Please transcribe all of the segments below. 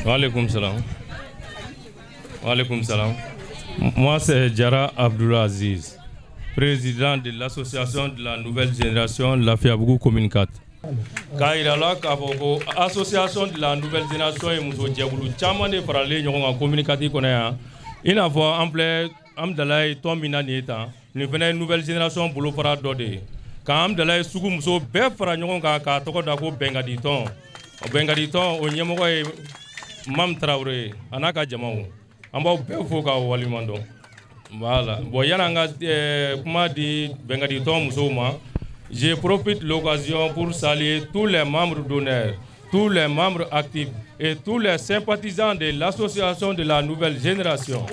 Waalaikum salam. Waalaikum salam. Moi, c'est Jara Abdulaziz, président de l'association de la Nouvelle Génération, la Fiabougou Commune 4. Kairala Kaboko, association de la Nouvelle Génération et Mousso Diaboulou, Chaman de Paralé, Yon Commune 4 Konea. Il a fois ample Amdalai Tomina Neta, nous venons une nouvelle génération pour le para Dode. Quand Amdalai Sougou Mousso, Befra Nyonga, Toko Dako Bengaditon. Bengaditon, au Nyamoy Mam Traoré, Anaka Jamao. Amba Befoka Walimando. Voilà. Boyananga, comment dit Bengaditon Moussouma. Je profite de l'occasion pour saluer tous les membres d'honneur, tous les membres actifs et tous les sympathisants de l'association de la Nouvelle Génération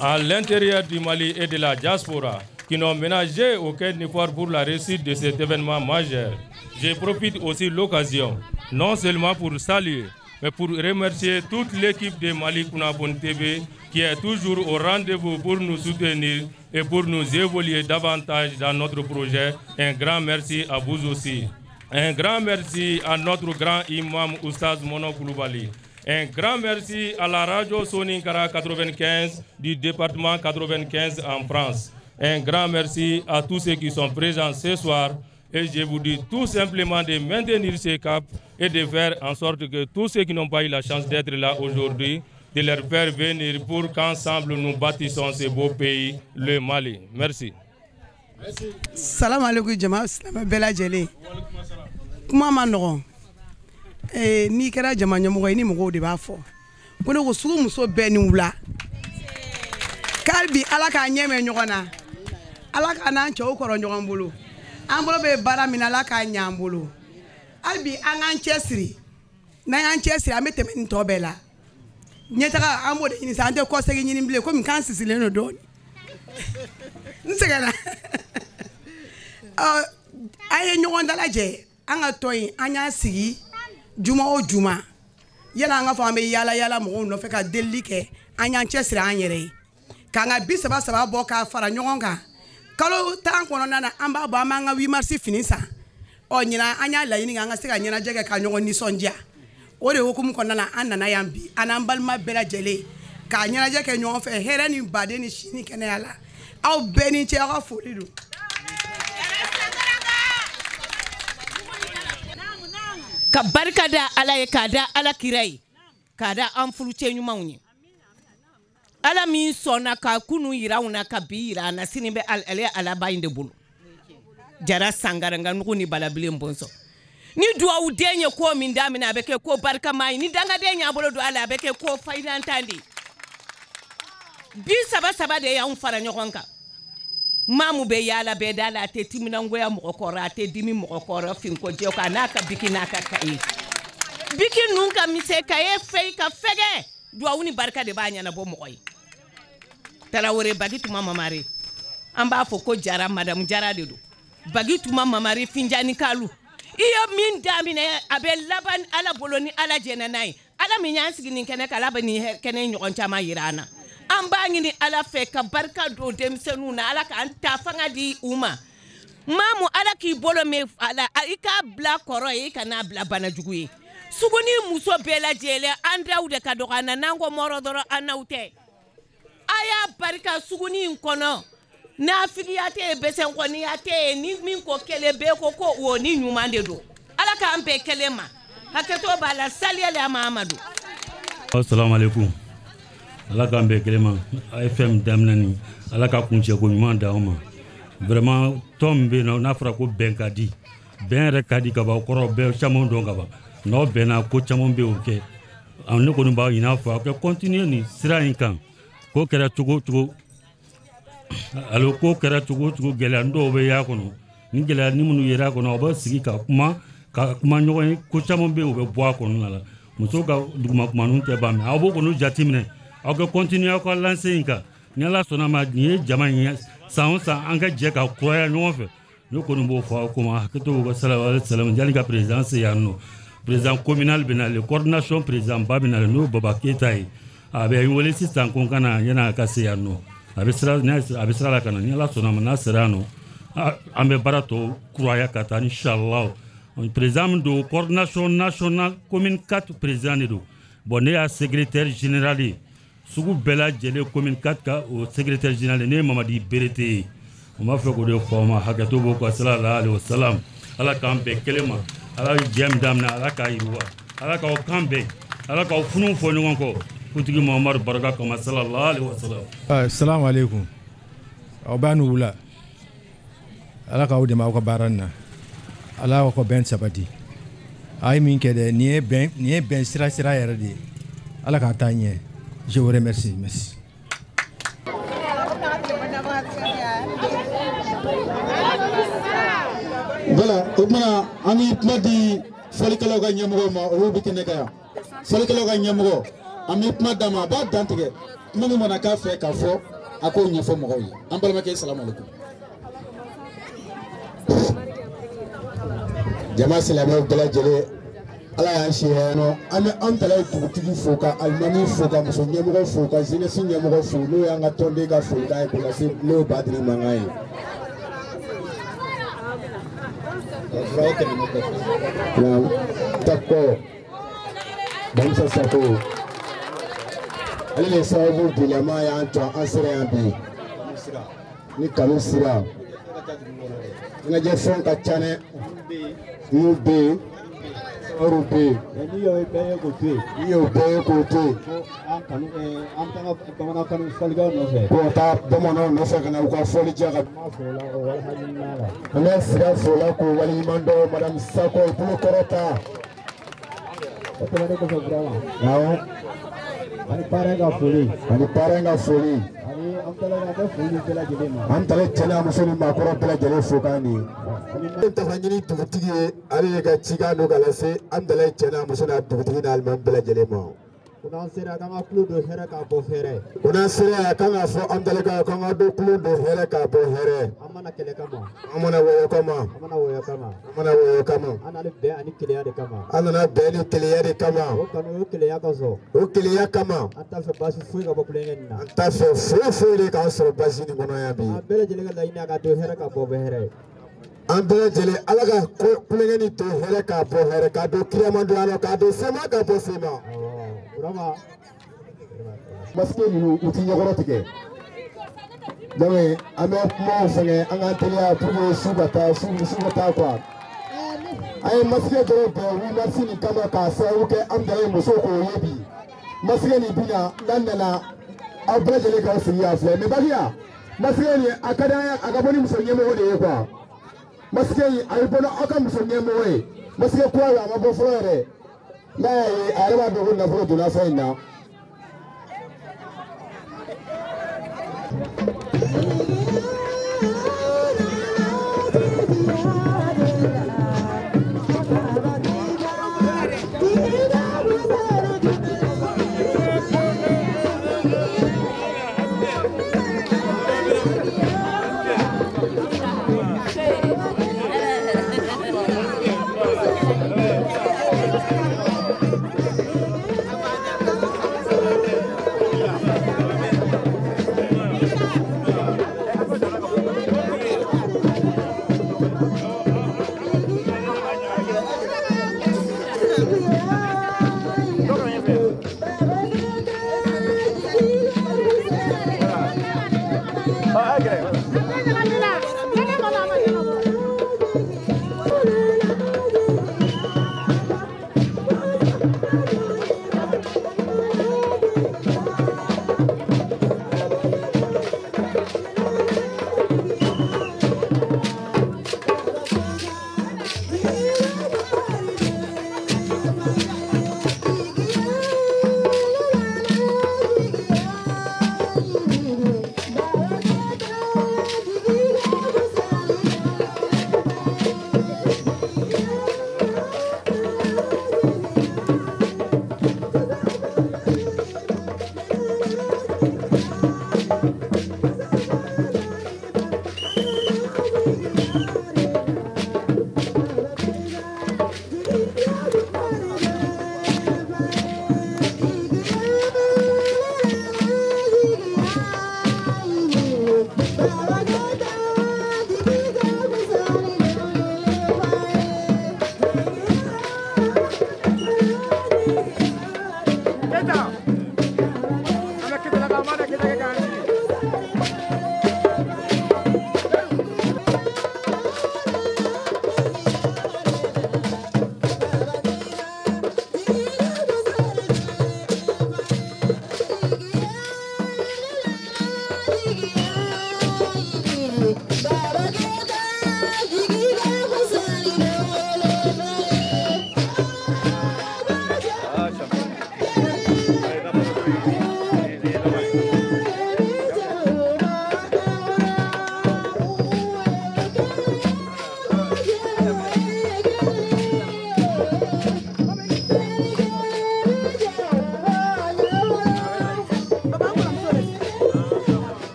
à l'intérieur du Mali et de la diaspora qui n'ont ménagé aucun effort pour la réussite de cet événement majeur. Je profite aussi de l'occasion, non seulement pour saluer, mais pour remercier toute l'équipe de Mali Kunabon TV qui est toujours au rendez-vous pour nous soutenir et pour nous évoluer davantage dans notre projet. Un grand merci à vous aussi. Un grand merci à notre grand imam Oustaz Mono Koulibaly. Un grand merci à la radio Soninkara 95 du département 95 en France. Un grand merci à tous ceux qui sont présents ce soir. Et je vous dis tout simplement de maintenir ces caps et de faire en sorte que tous ceux qui n'ont pas eu la chance d'être là aujourd'hui, de leur faire venir pour qu'ensemble nous bâtissons ce beau pays, le Mali. Merci. Salam alaikum jama salam bela jele. Kuma ma no. Ni kera jama nyamugo ni mugo de ba fo. Kono ko sugu muso be ni wula. Kalbi alaka nyeme nyogona. Alaka na ncho ko ro nyogon bulu. Ambolo be bara mina alaka nyambulu. Albi angan chesiri. Na an chesiri amete men to bela. Nyetaka ambo de ni sante ko segi nyini bile ko mi kan sisile no doni. Nsegala. Aye nyogon dala je anga toyi anya sigi juma o juma. Yala anga fa me yala mo no fe ka delike anya chesiri anyere. Ka nga bi saba bo ka fara nyogon ka. Kalo tan kono nana amba bo amanga 8 mars finisa. O nyina anya la yini anga sega nyina jege ka nyogon ni sonja. Ore hukumu konnana anana yambi anambalma bela jele ka nyana je ke nyon fe here ni bade ni shini kene yala aw beni che ga folidu ka barkada ala e kada ala kirai kada an fuluce nyuma unyi ala mi sona ka kunu yirawuna ka bira na sinibe ala bayinde bulu jara sangaranga nguni balabile mbonso ni duwa udenye ko min damina beke ko barka mai ni danga denya bolo do ala beke ko fayda ntandi bi saba de ya fara nyokonka mamu be yala be dala te timina ngoya mo ko rate dimi mo ko ra fin ko je ka naka biki naka kai biki nunka mi se kaye fei ka fege duwa uni barka de banya na bo mo koy tala wore bagitu mama mari amba fo ko jara madam jara de do bagitu mama mari finjani kalu iyo min damine abe laban ala boloni ala jenanai ala minyansigi ni kene kala bani kene nyogon chama yirana ambangi ni ala fe ka barka do demsenu na ala ka anta fanga di uma mamu ala ki bolo me ala ika bla koro ika na bla bana juguyi suguni muso bela jele andaude ka dogana nango morodoro anaute aya barka suguni nkono na filiate besen ko ni ate ni min ko kele be ko woni nyumande do ala ka ambe kelema haketo bala saliale Mamadou. Assalamu alaikum. Ala ka ambe kelema FM damnani ala ka kunche ko nyumanda oma vraiment tombe na fara ko benkadi ben rekadi ka ba koro be chamon do ngaba no bena ko chamon be oke an ko ba ina fa ko continue ni sira inkan ko kera tugo alo ko kera tugo gelando be ya kono ni gela ni munu yera kono ba sigi ka kuma nyoy ko chamon be o be bo kono la muso ga duguma kuma nun te ba me abo kono jatimne o ko continue ko lancer inka ni la sona ma ni jama ni sansa anga je ka koya no fe no kono bo fa ko ma ko to ba sallallahu alaihi wasallam jali ka présidence ya no président communal benal coordination président babinal no baba ketai abe wole sistan kon kana yana ka se ya no abisra la kana ni la sona na serano ambe barato croya kata inshallah président do coordination nationale commune 4 président do bon ne y'a secrétaire général ye sugu bɛɛ lajɛlen commune 4 ka o secrétaire général ne ye Mamadi Berete ye o m'a fɛ k'o de fɔ ma hakɛto b'o ko sallallahu alaihi wasallam ala k'an bɛn kelen ma ala ye jɛm daminɛ ala k'a yiriwa ala k'aw kan bɛn ala k'aw funu fɔ ɲɔgɔn kɔ kutigi Mamadu barika kama sallallahu alaihi wasallam. Assalamu alaikum. Aw b'a n'u wula ala k'aw dɛmɛ aw ka baara in na ala y'aw ka bɛn sabati a ye min kɛ dɛ nin ye bɛn sira yɛrɛ de ye ala k'a taa ɲɛ. Je vous remercie. Merci. Voilà, o tuma an bɛ kuma di fɔlikɛlaw ka ɲɛmɔgɔ ma olu bɛ kɛnɛ kan yan fɔlikɛlaw ka ɲɛmɔgɔ an bɛ kuma d'a ma a b'a dan tigɛ kuma min mana k'a fɛ k'a fɔ a k'o ɲɛfɔ mɔgɔw ye an balimakɛ salamu alaikum. Jama silamɛw bɛɛ lajɛlen ala y'an si hɛrɛ an bɛ an tala dugutigi fo ka alimami fo ka muso ɲɛmɔgɔ fo ka jeunesse ɲɛmɔgɔ fo n'o y'an ka tɔnden ka folikan ye k'o lase n'o Badiri mankan ye. D'accord. Bamusa Sako ale de sababu bilama y'an to an sera yan bi ni kanu sira ŋajɛ fɛnw ka ca dɛ n'u bɛ yen ɔrɔ bɛ yen n'i y'o bɛɛ ye k'o to yen n'i y'o bɛɛ ye k'o to yen ko an kanu an bɛ taa bamanan kanu fɔlikɛlaw nɔfɛ ko ka taa bamananw nɔfɛ ka na u ka fɔli diya ka an bɛ sira fo la k'o waleɲuman dɔn madame Sako bolo kɔrɔta o tɛmɛnen kɔfɛ Burama awɔ ani parrain ka foli ani an taara ka bɛ foli bɛɛ lajɛlen ma an taara cɛ n'a muso ni maakɔrɔ bɛɛ lajɛlen fo k'an ni an taara ɲini dugutigi ye ale de ka cikan don ka lase an taara cɛ n'a muso n'a dugutigi n'a alimami bɛɛ lajɛlen ma ko n'an sera k'an ka tulo don hɛrɛ k'a bɔ hɛrɛ ko n'an sera k'an k'a fɔ an taara k'an ka don tulo don hɛrɛ k'a bɔ hɛrɛ an mana kɛlɛ kama an mana wɔyɔ kama an nana bɛn ani kelenya de kama o kanu o kelenya kama an t'a fɛ baasi foyi ka bɔ kulonkɛ nin na an t'a fɛ foyi de k'an sɔrɔ baasi nin kɔnɔ yan bi an bɛɛ lajɛlen ka laɲini a ka don hɛrɛ ka bɔ hɛrɛ an bɛɛ lajɛlen ala ka kulonkɛ nin to hɛrɛ k'a bɔ hɛrɛ k'a don kiriyama don a la k'a don sema k'a bɔ sema Burama masque ninnu u ti ɲɔgɔrɔ tigɛ donc an bɛ kumaw fɛngɛ an k'an teliya pour que su ka taa quoi an ye masque dɔrɔn bɛn 8 mars nin kama k'a sababu kɛ an dalen musow k'o ye bi masque nin bina n'an nana aw bɛɛ lajɛlen k'aw sigi yan filɛ mais Bakiya masque nin a ka d'an ye a ka bɔ ni muso ɲɛmɔgɔ de ye quoi masque in a bɛ bɔ aw ka muso ɲɛmɔgɔ ye masque kura a ma bɔ fɔlɔ yɛrɛ n'a y'a ye a yɛrɛ b'a dɔn ko nafolo donna fɛn in na.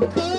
Thank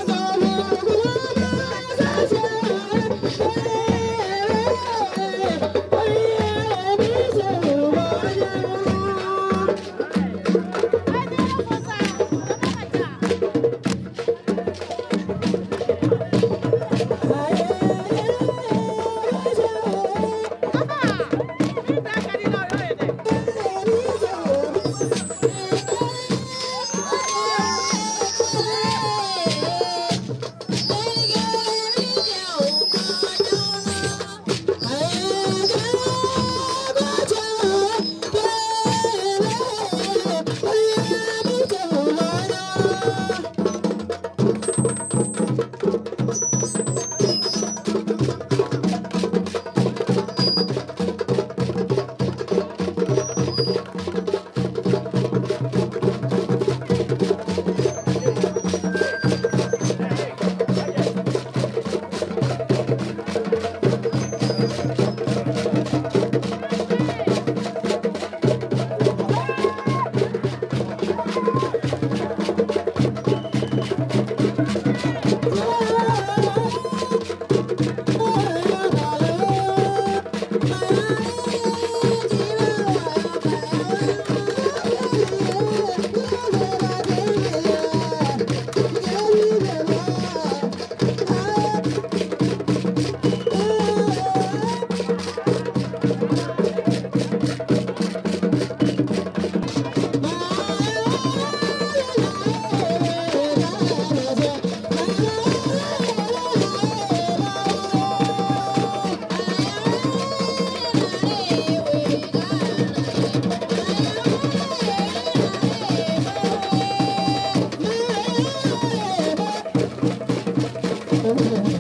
you.